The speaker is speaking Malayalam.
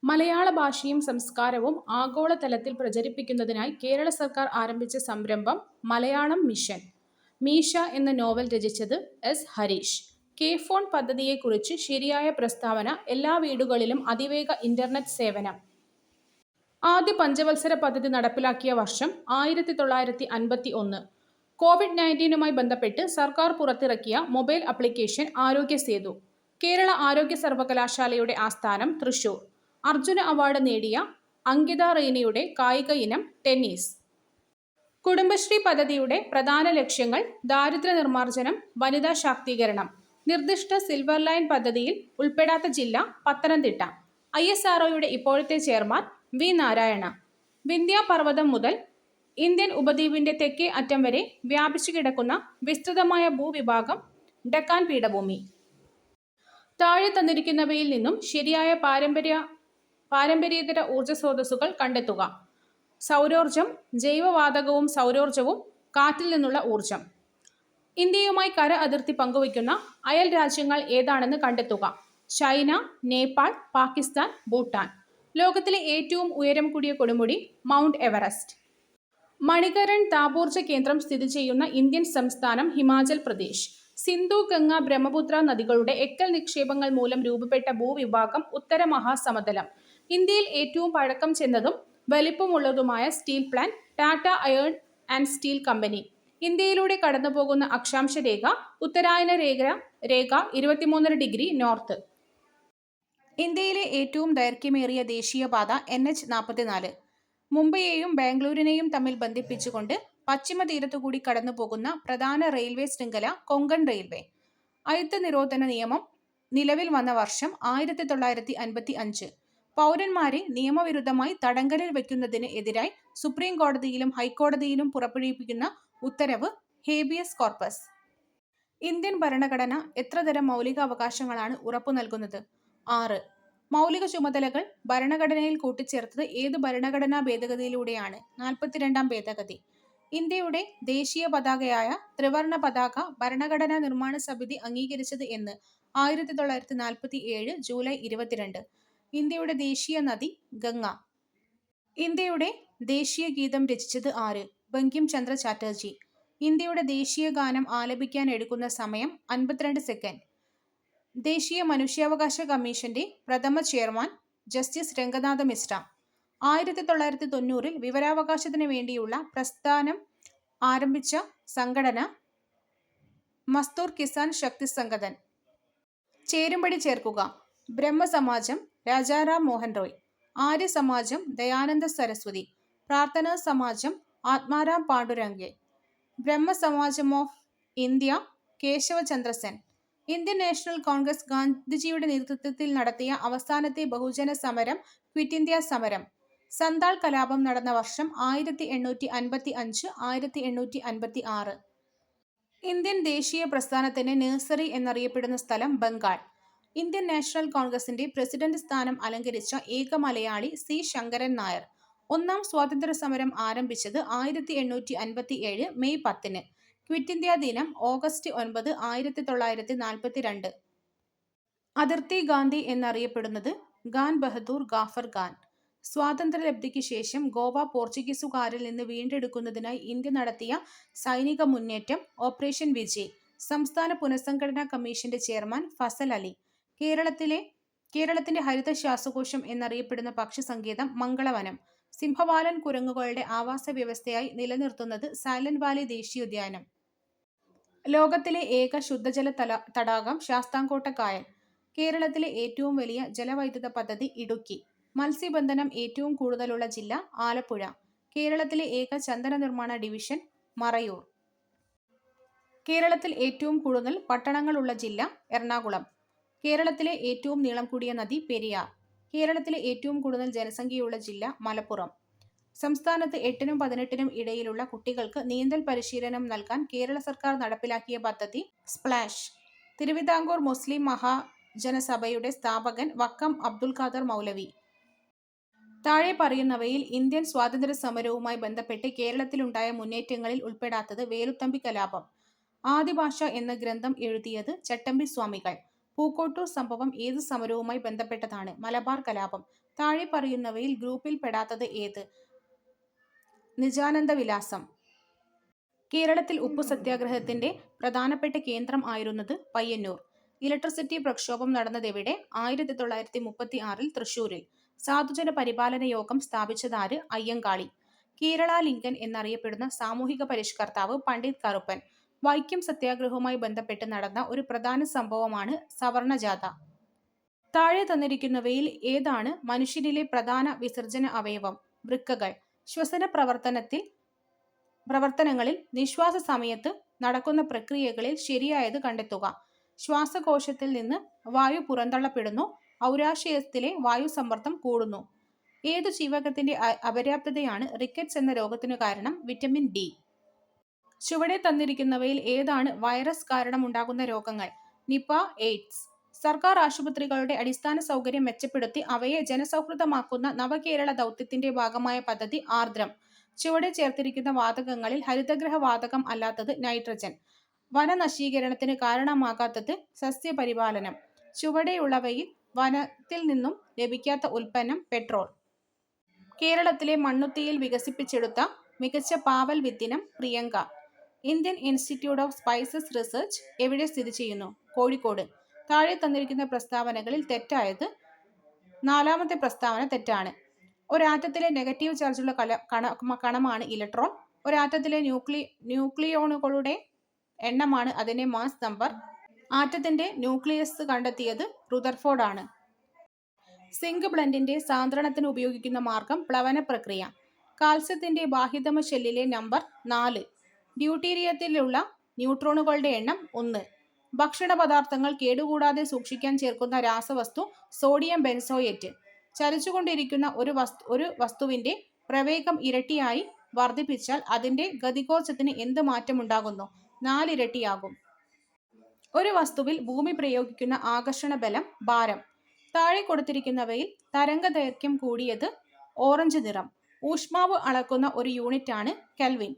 മലയാള ഭാഷയും സംസ്കാരവും ആഗോളതലത്തിൽ പ്രചരിപ്പിക്കുന്നതിനായി കേരള സർക്കാർ ആരംഭിച്ച സംരംഭം മലയാളം മിഷൻ. മീശ എന്ന നോവൽ രചിച്ചത് എസ്. ഹരീഷ്. കെ ഫോൺ പദ്ധതിയെക്കുറിച്ച് ശരിയായ പ്രസ്താവന. എല്ലാ വീടുകളിലും അതിവേഗ ഇന്റർനെറ്റ് സേവനം. ആദ്യ പഞ്ചവത്സര പദ്ധതി നടപ്പിലാക്കിയ വർഷം 1951. കോവിഡ്-19നുമായി ബന്ധപ്പെട്ട് സർക്കാർ പുറത്തിറക്കിയ മൊബൈൽ ആപ്ലിക്കേഷൻ ആരോഗ്യ സേതു. കേരള ആരോഗ്യ സർവകലാശാലയുടെ ആസ്ഥാനം തൃശൂർ. അർജുന അവാർഡ് നേടിയ അങ്കിത റെയ്നയുടെ കായിക ഇനം ടെന്നീസ്. കുടുംബശ്രീ പദ്ധതിയുടെ പ്രധാന ലക്ഷ്യങ്ങൾ ദാരിദ്ര്യ നിർമ്മാർജ്ജനം, വനിതാ ശാക്തീകരണം. നിർദ്ദിഷ്ട സിൽവർ ലൈൻ പദ്ധതിയിൽ ഉൾപ്പെടാത്ത ജില്ല പത്തനംതിട്ട. ISROയുടെ ഇപ്പോഴത്തെ ചെയർമാൻ വി. നാരായണ. വിന്ധ്യാപർവ്വതം മുതൽ ഇന്ത്യൻ ഉപദ്വീപിന്റെ തെക്കേ അറ്റം വരെ വ്യാപിച്ചു കിടക്കുന്ന വിസ്തൃതമായ ഭൂവിഭാഗം ഡക്കാൻ പീഠഭൂമി. താഴെ തന്നിരിക്കുന്നവയിൽ നിന്നും ശരിയായ പാരമ്പര്യേതര ഊർജ്ജ സ്രോതസ്സുകൾ കണ്ടെത്തുക. സൗരോർജ്ജം. ജൈവവാതകവും സൗരോർജ്ജവും. കാറ്റിൽ നിന്നുള്ള ഊർജ്ജം. ഇന്ത്യയുമായി കര അതിർത്തി പങ്കുവയ്ക്കുന്ന അയൽ രാജ്യങ്ങൾ ഏതാണെന്ന് കണ്ടെത്തുക. ചൈന, നേപ്പാൾ, പാകിസ്ഥാൻ, ഭൂട്ടാൻ. ലോകത്തിലെ ഏറ്റവും ഉയരം കൂടിയ കൊടുമുടി മൗണ്ട് എവറസ്റ്റ്. മണികരൺ താപോർജ്ജ കേന്ദ്രം സ്ഥിതി ചെയ്യുന്ന ഇന്ത്യൻ സംസ്ഥാനം ഹിമാചൽ പ്രദേശ്. സിന്ധു, ഗംഗ, ബ്രഹ്മപുത്ര നദികളുടെ എക്കൽ നിക്ഷേപങ്ങൾ മൂലം രൂപപ്പെട്ട ഭൂവിഭാഗം ഉത്തര മഹാസമതലം. ഇന്ത്യയിൽ ഏറ്റവും പഴക്കം ചെന്നതും വലിപ്പമുള്ളതുമായ steel plant Tata iron and steel company. ഇന്ത്യയിലൂടെ കടന്നുപോകുന്ന അക്ഷാംശ രേഖ ഉത്തരായന രേഖ 23.5 നോർത്ത്. ഇന്ത്യയിലെ ഏറ്റവും ദൈർഘ്യമേറിയ ദേശീയപാത NH-44. മുംബൈയെയും ബാംഗ്ലൂരിനെയും തമ്മിൽ ബന്ധിപ്പിച്ചുകൊണ്ട് പശ്ചിമ തീരത്തുകൂടി കടന്നുപോകുന്ന പ്രധാന റെയിൽവേ ശൃംഖല കൊങ്കൺ റെയിൽവേ. അയിത്ത നിരോധന നിയമം നിലവിൽ വന്ന വർഷം 1955. പൗരന്മാരെ നിയമവിരുദ്ധമായി തടങ്കലിൽ വയ്ക്കുന്നതിന് എതിരായി സുപ്രീം കോടതിയിലും ഹൈക്കോടതിയിലും പുറപ്പെടുവിക്കുന്ന ഉത്തരവ് ഹേബിയസ് കോർപ്പസ്. ഇന്ത്യൻ ഭരണഘടന എത്ര തരം മൗലിക അവകാശങ്ങളാണ് ഉറപ്പു നൽകുന്നത്? 6. മൗലിക ചുമതലകൾ ഭരണഘടനയിൽ കൂട്ടിച്ചേർത്തത് ഏത് ഭരണഘടനാ ഭേദഗതിയിലൂടെയാണ്? 42ാം ഭേദഗതി. ഇന്ത്യയുടെ ദേശീയ പതാകയായ ത്രിവർണ പതാക ഭരണഘടനാ നിർമ്മാണ സമിതി അംഗീകരിച്ചത് എന്ന്? 1947 ജൂലൈ 22. ഇന്ത്യയുടെ ദേശീയ നദി ഗംഗ. ഇന്ത്യയുടെ ദേശീയ ഗീതം രചിച്ചത് ആര്? ബങ്കിം ചന്ദ്ര ചാറ്റർജി. ഇന്ത്യയുടെ ദേശീയ ഗാനം ആലപിക്കാൻ എടുക്കുന്ന സമയം 52 സെക്കൻഡ്. ദേശീയ മനുഷ്യാവകാശ കമ്മീഷന്റെ പ്രഥമ ചെയർമാൻ ജസ്റ്റിസ് രംഗനാഥ മിശ്ര. 1990 വിവരാവകാശത്തിന് വേണ്ടിയുള്ള പ്രസ്ഥാനം ആരംഭിച്ച സംഘടന മസ്ദൂർ കിസാൻ ശക്തി സംഗതൻ. ചേരുംപടി ചേർക്കുക. ബ്രഹ്മസമാജം രാജാറാം മോഹൻ റോയ്. ആര്യ സമാജം Dayananda Saraswati. Prarthana Samaj Atmaram Pandurang. Brahmo Samaj of India Keshab Chandra Sen. Indian National Congress ഗാന്ധിജിയുടെ നേതൃത്വത്തിൽ നടത്തിയ അവസാനത്തെ ബഹുജന സമരം ക്വിറ്റ് ഇന്ത്യ സമരം. സന്താൾ കലാപം നടന്ന വർഷം 1855 1856. ഇന്ത്യൻ ദേശീയ പ്രസ്ഥാനത്തിന്റെ നഴ്സറി എന്നറിയപ്പെടുന്ന സ്ഥലം ബംഗാൾ. ഇന്ത്യൻ നാഷണൽ കോൺഗ്രസിന്റെ പ്രസിഡന്റ് സ്ഥാനം അലങ്കരിച്ച ഏക മലയാളി സി. ശങ്കരൻ നായർ. ഒന്നാം സ്വാതന്ത്ര്യ സമരം ആരംഭിച്ചത് 1857 മെയ് 10. ക്വിറ്റ് ഇന്ത്യ ദിനം ഓഗസ്റ്റ് 9 1942. അതിർത്തി ഗാന്ധി എന്നറിയപ്പെടുന്നത് ഖാൻ ബഹദൂർ ഗാഫർ ഖാൻ. സ്വാതന്ത്ര്യലബ്ധിക്ക് ശേഷം ഗോവ പോർച്ചുഗീസുകാരിൽ നിന്ന് വീണ്ടെടുക്കുന്നതിനായി ഇന്ത്യ നടത്തിയ സൈനിക മുന്നേറ്റം ഓപ്പറേഷൻ വിജയ്. സംസ്ഥാന പുനഃസംഘടനാ കമ്മീഷന്റെ ചെയർമാൻ ഫസൽ അലി. കേരളത്തിന്റെ ഹരിത ശ്വാസകോശം എന്നറിയപ്പെടുന്ന പക്ഷിസങ്കേതം മംഗളവനം. സിംഹവാലൻ കുരങ്ങുകളുടെ ആവാസ വ്യവസ്ഥയായി നിലനിർത്തുന്നത് സൈലന്റ് വാലി ദേശീയോദ്യാനം. ലോകത്തിലെ ഏക ശുദ്ധജല തടാകം ശാസ്താംകോട്ട കായൽ. കേരളത്തിലെ ഏറ്റവും വലിയ ജലവൈദ്യുത പദ്ധതി ഇടുക്കി. മത്സ്യബന്ധനം ഏറ്റവും കൂടുതലുള്ള ജില്ല ആലപ്പുഴ. കേരളത്തിലെ ഏക ചന്ദന നിർമ്മാണ ഡിവിഷൻ മറയൂർ. കേരളത്തിൽ ഏറ്റവും കൂടുതൽ പട്ടണങ്ങളുള്ള ജില്ല എറണാകുളം. കേരളത്തിലെ ഏറ്റവും നീളം കൂടിയ നദി പെരിയാർ. കേരളത്തിലെ ഏറ്റവും കൂടുതൽ ജനസംഖ്യയുള്ള ജില്ല മലപ്പുറം. സംസ്ഥാനത്ത് 8നും 18നും ഇടയിലുള്ള കുട്ടികൾക്ക് നീന്തൽ പരിശീലനം നൽകാൻ കേരള സർക്കാർ നടപ്പിലാക്കിയ പദ്ധതി സ്പ്ലാഷ്. തിരുവിതാംകൂർ മുസ്ലിം മഹാജനസഭയുടെ സ്ഥാപകൻ വക്കം അബ്ദുൽ ഖാദർ മൗലവി. താഴെ പറയുന്നവയിൽ ഇന്ത്യൻ സ്വാതന്ത്ര്യ സമരവുമായി ബന്ധപ്പെട്ട് കേരളത്തിലുണ്ടായ മുന്നേറ്റങ്ങളിൽ ഉൾപ്പെടാത്തത്? വേലുത്തമ്പി കലാപം. ആദിഭാഷ എന്ന ഗ്രന്ഥം എഴുതിയത് ചട്ടമ്പി സ്വാമികൾ. പൂക്കോട്ടൂർ സംഭവം ഏത് സമരവുമായി ബന്ധപ്പെട്ടതാണ്? മലബാർ കലാപം. താഴെ പറയുന്നവയിൽ ഗ്രൂപ്പിൽ പെടാത്തത് ഏത്? നിജാനന്ദ വിലാസം. കേരളത്തിൽ ഉപ്പു സത്യാഗ്രഹത്തിന്റെ പ്രധാനപ്പെട്ട കേന്ദ്രം ആയിരുന്നത് പയ്യന്നൂർ. ഇലക്ട്രിസിറ്റി പ്രക്ഷോഭം നടന്നതെവിടെ? 1936 തൃശൂരിൽ. സാധുജന പരിപാലന യോഗം സ്ഥാപിച്ചതാര്? അയ്യങ്കാളി. കേരള ലിങ്കൻ എന്നറിയപ്പെടുന്ന സാമൂഹിക പരിഷ്കർത്താവ് പണ്ഡിറ്റ് കറുപ്പൻ. വൈക്കം സത്യാഗ്രഹവുമായി ബന്ധപ്പെട്ട് നടന്ന ഒരു പ്രധാന സംഭവമാണ് സവർണജാഥ. താഴെ തന്നിരിക്കുന്നവയിൽ ഏതാണ് മനുഷ്യനിലെ പ്രധാന വിസർജന അവയവം? വൃക്കകൾ. ശ്വസന പ്രവർത്തനങ്ങളിൽ നിശ്വാസ സമയത്ത് നടക്കുന്ന പ്രക്രിയകളിൽ ശരിയായത് കണ്ടെത്തുക. ശ്വാസകോശത്തിൽ നിന്ന് വായു പുറന്തള്ളപ്പെടുന്നു. ഔരാശയത്തിലെ വായുസമ്മർദ്ദം കൂടുന്നു. ഏതു ജീവകത്തിന്റെ അപര്യാപ്തതയാണ് റിക്കറ്റ്സ് എന്ന രോഗത്തിനു കാരണം? Vitamin D. ചുവടെ തന്നിരിക്കുന്നവയിൽ ഏതാണ് വൈറസ് കാരണമുണ്ടാകുന്ന രോഗങ്ങൾ? Nipah, AIDS. സർക്കാർ ആശുപത്രികളുടെ അടിസ്ഥാന സൗകര്യം മെച്ചപ്പെടുത്തി അവയെ ജനസൗഹൃദമാക്കുന്ന നവകേരള ദൗത്യത്തിന്റെ ഭാഗമായ പദ്ധതി ആർദ്രം. ചുവടെ ചേർത്തിരിക്കുന്ന വാതകങ്ങളിൽ ഹരിതഗ്രഹ വാതകം അല്ലാത്തത് നൈട്രജൻ. വനനശീകരണത്തിന് കാരണമാകാത്തത് സസ്യപരിപാലനം. ചുവടെയുള്ളവയിൽ വനത്തിൽ നിന്നും ലഭിക്കാത്ത ഉൽപ്പന്നം പെട്രോൾ. കേരളത്തിലെ മണ്ണുത്തിയിൽ വികസിപ്പിച്ചെടുത്ത മികച്ച പാവൽ വിത്തിനം Priyanka. Indian Institute of Spices Research എവിടെ സ്ഥിതി ചെയ്യുന്നു? കോഴിക്കോട്. താഴെ തന്നിരിക്കുന്ന പ്രസ്താവനകളിൽ തെറ്റായത്? നാലാമത്തെ പ്രസ്താവന തെറ്റാണ്. ഒരാറ്റത്തിലെ നെഗറ്റീവ് ചാർജുള്ള കണമാണ് ഇലക്ട്രോൺ. ഒരാറ്റത്തിലെ ന്യൂക്ലിയോണുകളുടെ എണ്ണമാണ് അതിന്റെ മാസ് നമ്പർ. ആറ്റത്തിന്റെ ന്യൂക്ലിയസ് കണ്ടെത്തിയത് റുദർഫോർഡ് ആണ്. സിങ്ക് ബ്ലെൻഡിന്റെ സാന്ദ്രണത്തിന് ഉപയോഗിക്കുന്ന മാർഗം പ്ലവന പ്രക്രിയ. കാൽസ്യത്തിന്റെ ബാഹ്യതമ ഷെല്ലിലെ നമ്പർ 4. ഡ്യൂട്ടീരിയത്തിലുള്ള ന്യൂട്രോണുകളുടെ എണ്ണം 1. ഭക്ഷണ പദാർത്ഥങ്ങൾ കേടുകൂടാതെ സൂക്ഷിക്കാൻ ചേർക്കുന്ന രാസവസ്തു സോഡിയം ബെൻസോയേറ്റ്. ചലിച്ചുകൊണ്ടിരിക്കുന്ന ഒരു വസ്തുവിന്റെ പ്രവേഗം ഇരട്ടിയായി വർദ്ധിപ്പിച്ചാൽ അതിന്റെ ഗതികോർജത്തിന് എന്ത് മാറ്റമുണ്ടാകുന്നു? 4 ഇരട്ടിയാകും. ഒരു വസ്തുവിൽ ഭൂമി പ്രയോഗിക്കുന്ന ആകർഷണ ബലം ഭാരം. താഴെ കൊടുത്തിരിക്കുന്നവയിൽ തരംഗദൈർഘ്യം കൂടിയത് ഓറഞ്ച് നിറം. ഊഷ്മാവ് അളക്കുന്ന ഒരു യൂണിറ്റാണ് കെൽവിൻ.